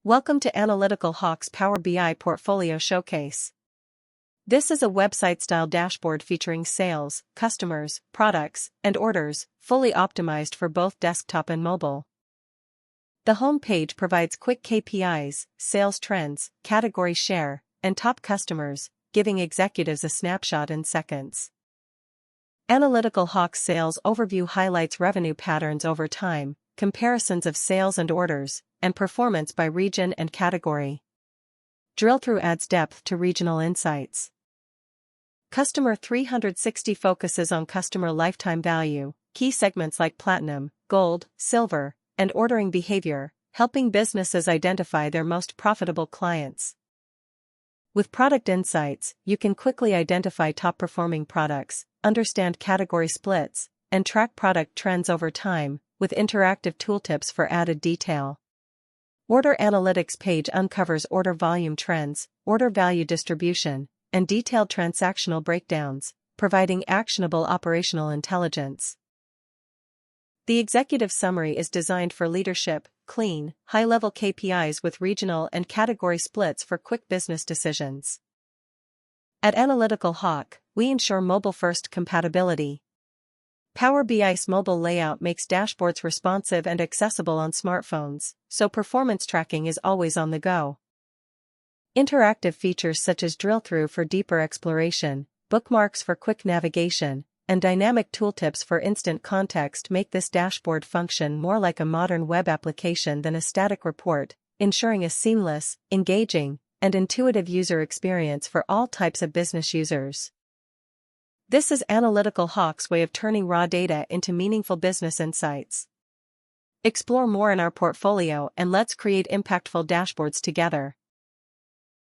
Welcome to Analytical Hawk's Power BI Portfolio Showcase. This is a website-style dashboard featuring sales, customers, products, and orders, fully optimized for both desktop and mobile. The home page provides quick KPIs, sales trends, category share, and top customers, giving executives a snapshot in seconds. Analytical Hawk's sales overview highlights revenue patterns over time, comparisons of sales and orders, and performance by region and category. Drill-through adds depth to regional insights. Customer 360 focuses on customer lifetime value, key segments like platinum, gold, silver, and ordering behavior, helping businesses identify their most profitable clients. With product insights, you can quickly identify top-performing products, understand category splits, and track product trends over time, with interactive tooltips for added detail. Order Analytics page uncovers order volume trends, order value distribution, and detailed transactional breakdowns, providing actionable operational intelligence. The executive summary is designed for leadership, clean, high-level KPIs with regional and category splits for quick business decisions. At Analytical Hawk, we ensure mobile-first compatibility. Power BI's mobile layout makes dashboards responsive and accessible on smartphones, so performance tracking is always on the go. Interactive features such as drill-through for deeper exploration, bookmarks for quick navigation, and dynamic tooltips for instant context make this dashboard function more like a modern web application than a static report, ensuring a seamless, engaging, and intuitive user experience for all types of business users. This is Analytical Hawk's way of turning raw data into meaningful business insights. Explore more in our portfolio and let's create impactful dashboards together.